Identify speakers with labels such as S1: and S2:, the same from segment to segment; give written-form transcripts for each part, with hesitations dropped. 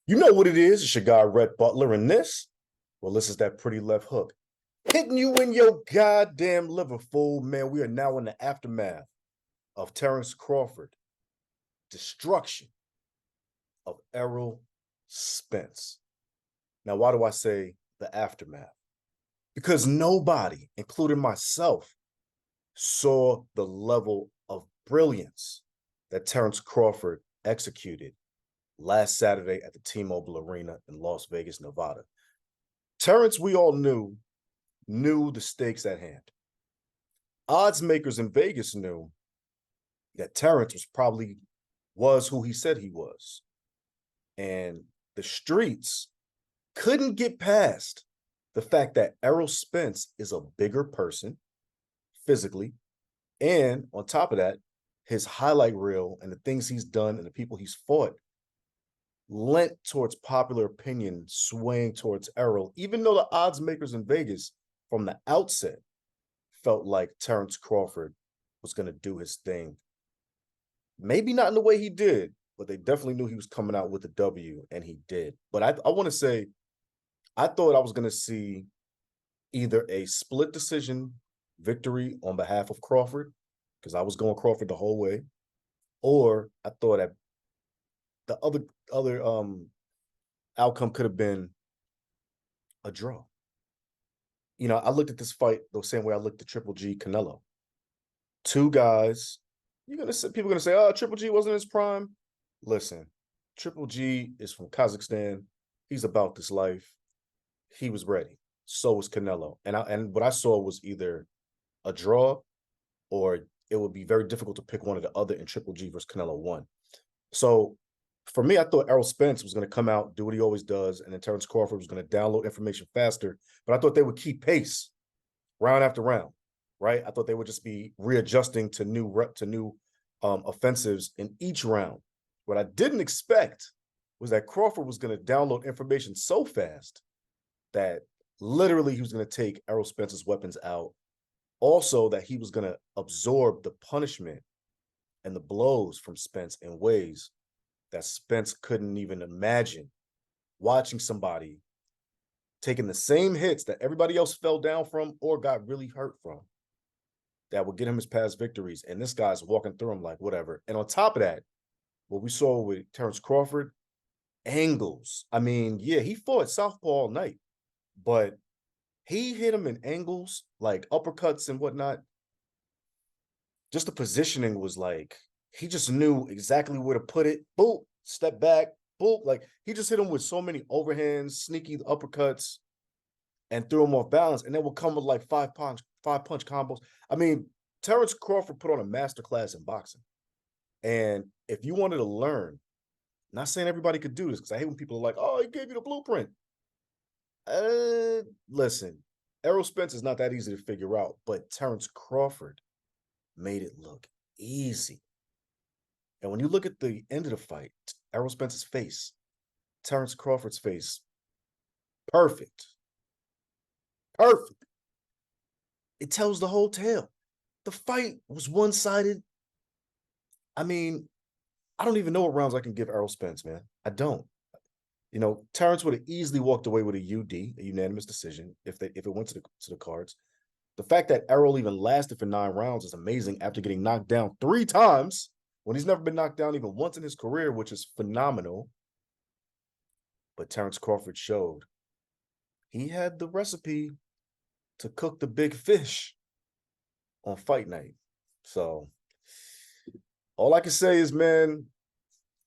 S1: You know what it is. It's your guy, Rhett Butler, and this is that pretty left hook. Hitting you in your goddamn liver, fool. Man, we are now in the aftermath of Terence Crawford. Destruction of Errol Spence. Now, why do I say the aftermath? Because nobody, including myself, saw the level of brilliance that Terence Crawford executed last Saturday at the T-Mobile Arena in Las Vegas, Nevada. Terence, we all knew the stakes at hand. Odds makers in Vegas knew that Terence was who he said he was. And the streets couldn't get past the fact that Errol Spence is a bigger person physically. And on top of that, his highlight reel and the things he's done and the people he's fought lent towards popular opinion swaying towards Errol, even though the odds makers in Vegas from the outset felt like Terence Crawford was going to do his thing. Maybe not in the way he did, but they definitely knew he was coming out with a W, and he did. But I want to say, I thought I was going to see either a split decision victory on behalf of Crawford, because I was going Crawford the whole way, or I thought that the other outcome could have been a draw. You know, I looked at this fight the same way I looked at Triple G Canelo. Two guys. People are gonna say, "Oh, Triple G wasn't in his prime." Listen, Triple G is from Kazakhstan. He's about this life. He was ready. So was Canelo. And what I saw was either a draw, or it would be very difficult to pick one or the other, and Triple G versus Canelo won. So for me, I thought Errol Spence was going to come out, do what he always does, and then Terence Crawford was going to download information faster. But I thought they would keep pace round after round, right? I thought they would just be readjusting to new offensives in each round. What I didn't expect was that Crawford was going to download information so fast that literally he was going to take Errol Spence's weapons out. Also, that he was going to absorb the punishment and the blows from Spence in ways that Spence couldn't even imagine. Watching somebody taking the same hits that everybody else fell down from or got really hurt from, that would get him his past victories. And this guy's walking through them like whatever. And on top of that, what we saw with Terence Crawford, angles. I mean, yeah, he fought southpaw all night, but he hit him in angles, like uppercuts and whatnot. Just the positioning was like, he just knew exactly where to put it. Boop, step back, boop. Like, he just hit him with so many overhands, sneaky uppercuts, and threw him off balance. And then will come with like five punch combos. I mean, Terence Crawford put on a masterclass in boxing. And if you wanted to learn, not saying everybody could do this, because I hate when people are like, "Oh, he gave you the blueprint." Listen, Errol Spence is not that easy to figure out, but Terence Crawford made it look easy. And when you look at the end of the fight, Errol Spence's face, Terence Crawford's face, perfect. Perfect. It tells the whole tale. The fight was one-sided. I mean, I don't even know what rounds I can give Errol Spence, man. I don't. You know, Terence would have easily walked away with a UD, a unanimous decision, if it went to the cards. The fact that Errol even lasted for 9 rounds is amazing after getting knocked down 3 times when he's never been knocked down even once in his career, which is phenomenal. But Terence Crawford showed he had the recipe to cook the big fish on fight night. So all I can say is, man,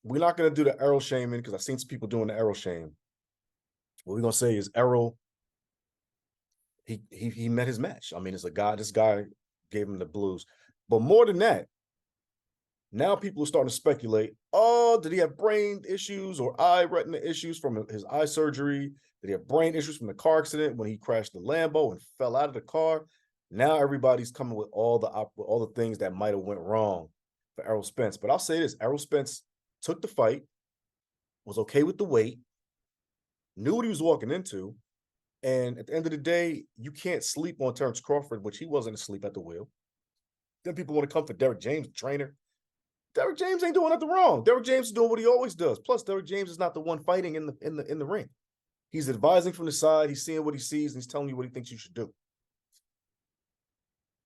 S1: we're not going to do the Errol shaming, because I've seen some people doing the Errol shame. What we're going to say is Errol, he met his match. I mean, it's a guy, this guy gave him the blues. But more than that, now people are starting to speculate, oh, did he have brain issues or eye retina issues from his eye surgery? Did he have brain issues from the car accident when he crashed the Lambo and fell out of the car? Now everybody's coming with all the things that might have went wrong for Errol Spence. But I'll say this, Errol Spence took the fight, was okay with the weight, knew what he was walking into, and at the end of the day, you can't sleep on Terence Crawford, which he wasn't asleep at the wheel. Then people want to come for Derek James, the trainer. Derrick James ain't doing nothing wrong. Derrick James is doing what he always does. Plus, Derrick James is not the one fighting in the ring. He's advising from the side. He's seeing what he sees, and he's telling you what he thinks you should do.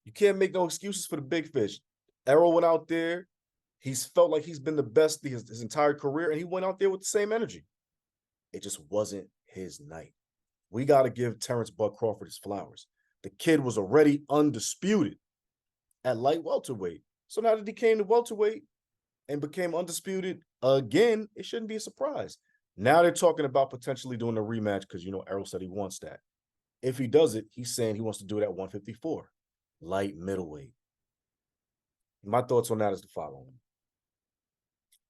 S1: You can't make no excuses for the big fish. Errol went out there. He's felt like he's been the best his entire career, and he went out there with the same energy. It just wasn't his night. We got to give Terence Bud Crawford his flowers. The kid was already undisputed at light welterweight. So now that he came to welterweight and became undisputed again, it shouldn't be a surprise. Now they're talking about potentially doing a rematch because, you know, Errol said he wants that. If he does it, he's saying he wants to do it at 154, light middleweight. My thoughts on that is the following.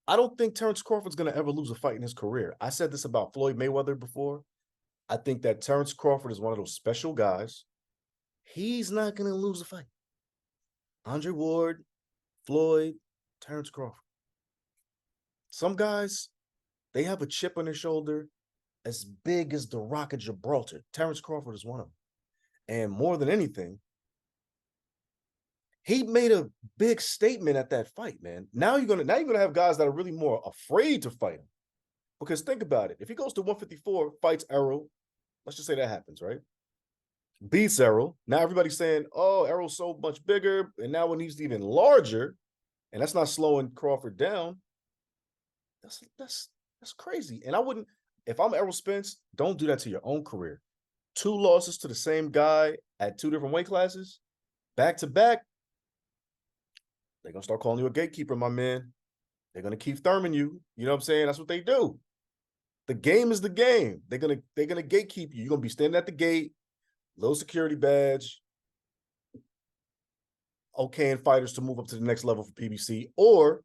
S1: I don't think Terence Crawford's going to ever lose a fight in his career. I said this about Floyd Mayweather before. I think that Terence Crawford is one of those special guys. He's not going to lose a fight. Andre Ward, Floyd, Terence Crawford. Some guys, they have a chip on their shoulder as big as the Rock of Gibraltar. Terence Crawford is one of them. And more than anything, he made a big statement at that fight, man. Now you're gonna have guys that are really more afraid to fight him. Because think about it. If he goes to 154, fights Errol, let's just say that happens, right? Beats Errol. Now everybody's saying, oh, Errol's so much bigger, and now when he's even larger, and that's not slowing Crawford down. That's crazy. And I wouldn't, if I'm Errol Spence, don't do that to your own career. 2 losses to the same guy at 2 different weight classes, back to back. They're gonna start calling you a gatekeeper, my man. They're gonna keep Thurman you. You know what I'm saying? That's what they do. The game is the game. They're gonna gatekeep you. You're gonna be standing at the gate, low security badge, okaying fighters to move up to the next level for PBC, or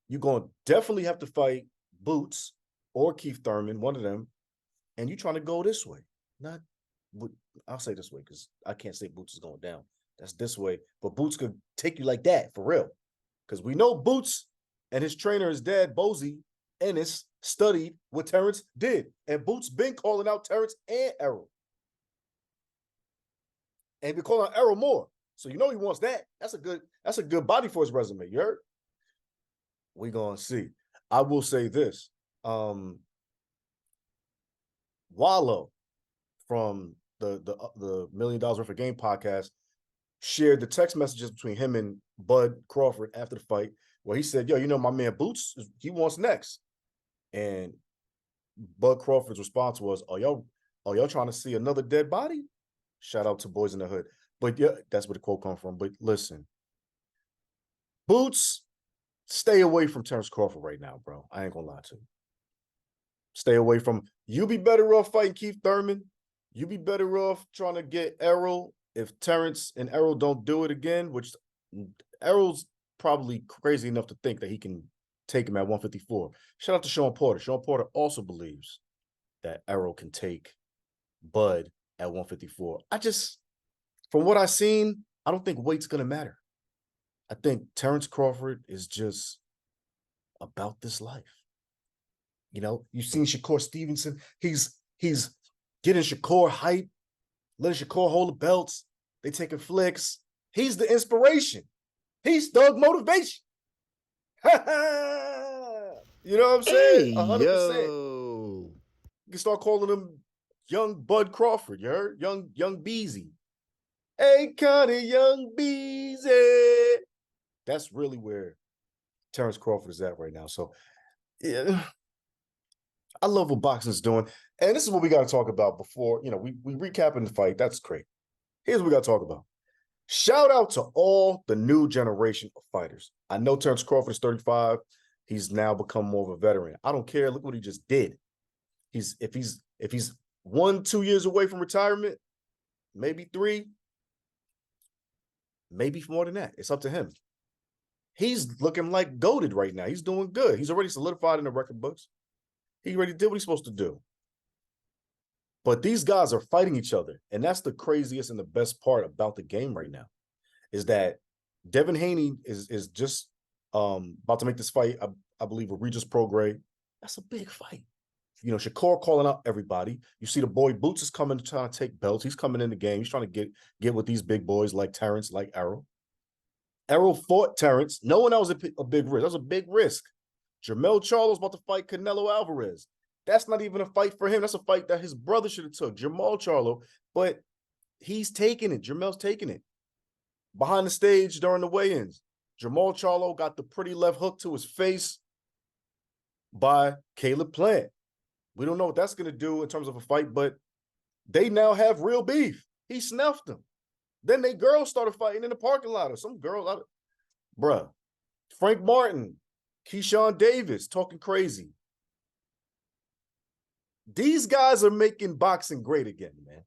S1: you're gonna definitely have to fight Boots or Keith Thurman, one of them, and you're trying to go this way. I'll say this way because I can't say Boots is going down. That's this way, but Boots could take you like that for real. Because we know Boots and his trainer, his dad, Bozy Ennis, studied what Terence did. And Boots been calling out Terence and Errol. And been calling out Errol more. So you know he wants that. That's a good body for his resume, you heard? We're gonna see. I will say this. Wallow from the $1 Million Worth of Game podcast shared the text messages between him and Bud Crawford after the fight, where he said, yo, you know, my man Boots, he wants next. And Bud Crawford's response was, are y'all trying to see another dead body? Shout out to Boys in the Hood. But yeah, that's where the quote comes from. But listen, Boots, stay away from Terence Crawford right now, bro. I ain't gonna lie to you. Stay away from, you be better off fighting Keith Thurman. You be better off trying to get Errol. If Terence and Errol don't do it again, which Errol's probably crazy enough to think that he can take him at 154. Shout out to Sean Porter. Sean Porter also believes that Errol can take Bud at 154. From what I've seen, I don't think weight's going to matter. I think Terence Crawford is just about this life. You know, you've seen Shakur Stevenson. He's getting Shakur hype, letting Shakur hold the belts. They taking flicks. He's the inspiration. He's Doug motivation. You know what I'm saying? 100%.
S2: Yo.
S1: You can start calling him Young Bud Crawford. You heard? Young Beezy. Hey, Connie, Young Beezy. That's really where Terence Crawford is at right now. So, yeah, I love what boxing's doing. And this is what we got to talk about before, you know, we recapping the fight. That's great. Here's what we got to talk about. Shout out to all the new generation of fighters. I know Terence Crawford is 35. He's now become more of a veteran. I don't care. Look what he just did. If he's 1-2 years away from retirement, maybe 3, maybe more than that. It's up to him. He's looking like goated right now. He's doing good. He's already solidified in the record books. He already did what he's supposed to do. But these guys are fighting each other. And that's the craziest and the best part about the game right now, is that Devin Haney is just about to make this fight, I believe, with Regis Prograis. That's a big fight. You know, Shakur calling out everybody. You see the boy Boots is coming to try to take belts. He's coming in the game. He's trying to get with these big boys like Terence, like Errol. Errol fought Terence, knowing that was a big risk. That was a big risk. Jermell Charlo's about to fight Canelo Alvarez. That's not even a fight for him. That's a fight that his brother should have took, Jermall Charlo. But he's taking it. Jermell's taking it. Behind the stage during the weigh-ins, Jermall Charlo got the pretty left hook to his face by Caleb Plant. We don't know what that's going to do in terms of a fight, but they now have real beef. He snuffed them. Then they girls started fighting in the parking lot, or some girl, bruh. Frank Martin, Keyshawn Davis talking crazy. These guys are making boxing great again, man.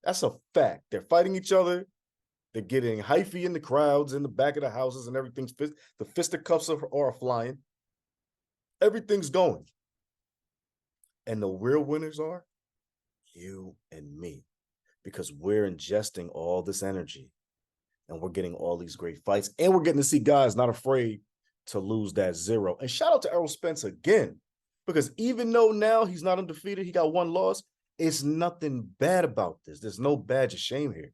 S1: That's a fact. They're fighting each other. They're getting hyphy in the crowds, in the back of the houses, and everything's the fisticuffs are flying. Everything's going. And the real winners are you and me, because we're ingesting all this energy and we're getting all these great fights, and we're getting to see guys not afraid to lose that zero. And shout out to Errol Spence again, because even though now he's not undefeated, he got one loss, it's nothing bad about this. There's no badge of shame here.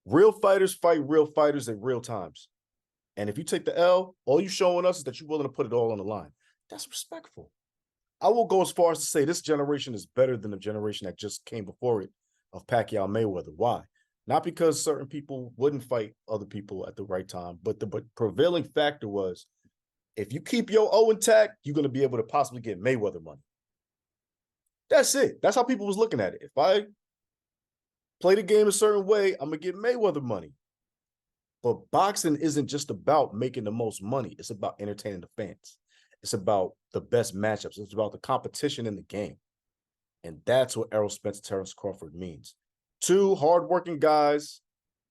S1: Real fighters fight real fighters at real times. And if you take the L, all you're showing us is that you're willing to put it all on the line. That's respectful. I will go as far as to say this generation is better than the generation that just came before it of Pacquiao Mayweather. Why? Not because certain people wouldn't fight other people at the right time, but the prevailing factor was, if you keep your O intact, you're going to be able to possibly get Mayweather money. That's it. That's how people was looking at it. If I play the game a certain way, I'm going to get Mayweather money. But boxing isn't just about making the most money. It's about entertaining the fans. It's about the best matchups. It's about the competition in the game. And that's what Errol Spence, Terence Crawford means. Two hardworking guys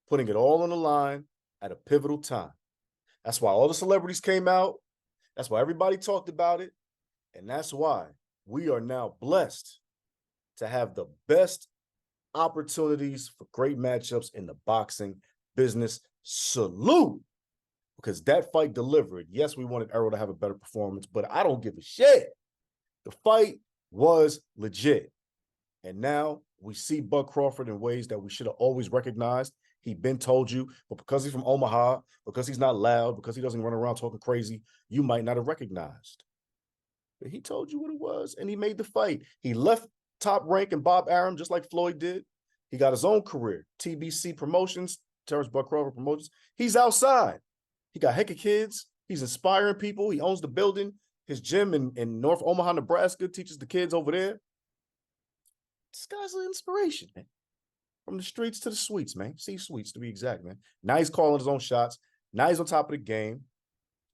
S1: putting it all on the line at a pivotal time. That's why all the celebrities came out. That's why everybody talked about it. And that's why we are now blessed to have the best opportunities for great matchups in the boxing business. Salute. Because that fight delivered. Yes, we wanted Errol to have a better performance, but I don't give a shit. The fight was legit. And now we see Bud Crawford in ways that we should have always recognized. He'd been told you, but because he's from Omaha, because he's not loud, because he doesn't run around talking crazy, you might not have recognized. But he told you what it was, and he made the fight. He left Top Rank and Bob Arum just like Floyd did. He got his own career. TBC Promotions, Terrence Bud Crawford Promotions. He's outside. He got heck of kids. He's inspiring people. He owns the building. His gym in North Omaha, Nebraska, teaches the kids over there. This guy's an inspiration, man. From the streets to the suites, man. C-suites, to be exact, man. Now he's calling his own shots. Now he's on top of the game.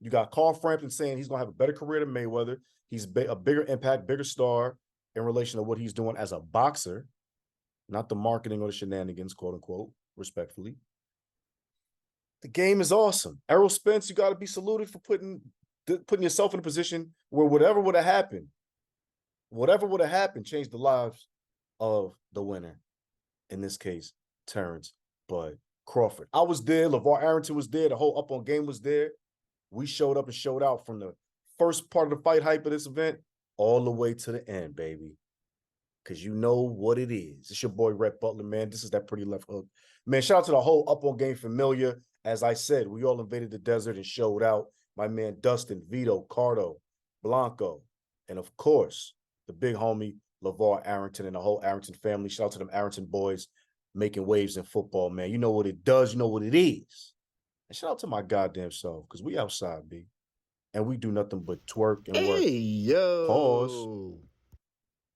S1: You got Carl Frampton saying he's going to have a better career than Mayweather. He's a bigger impact, bigger star in relation to what he's doing as a boxer, not the marketing or the shenanigans, quote unquote, respectfully. The game is awesome. Errol Spence, you got to be saluted for putting yourself in a position where whatever would have happened changed the lives of the winner. In this case, Terence Bud Crawford. I was there. LeVar Arrington was there. The whole Up On Game was there. We showed up and showed out from the first part of the fight hype of this event all the way to the end, baby. Because you know what it is. It's your boy, Rhett Butler, man. This is that pretty left hook. Man, shout out to the whole Up On Game familia. As I said, we all invaded the desert and showed out. My man, Dustin, Vito, Cardo, Blanco, and of course, the big homie, LeVar Arrington and the whole Arrington family. Shout out to them Arrington boys making waves in football, man. You know what it does. You know what it is. And shout out to my goddamn self, because we outside, B. And we do nothing but twerk and work.
S2: Hey, yo.
S1: Pause.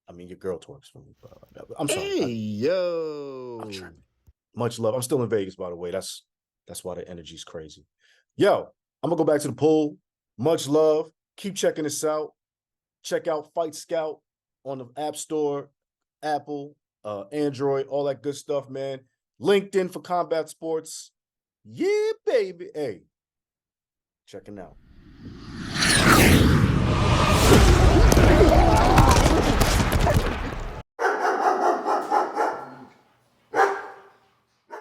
S1: I mean, your girl twerks for me, but I'm sorry.
S2: Hey, yo.
S1: I'm tripping. Much love. I'm still in Vegas, by the way. That's why the energy's crazy. Yo, I'm going to go back to the pool. Much love. Keep checking this out. Check out Fight Scout on the App Store, Apple, Android, all that good stuff, man. LinkedIn for combat sports. Yeah, baby. Hey, checking out.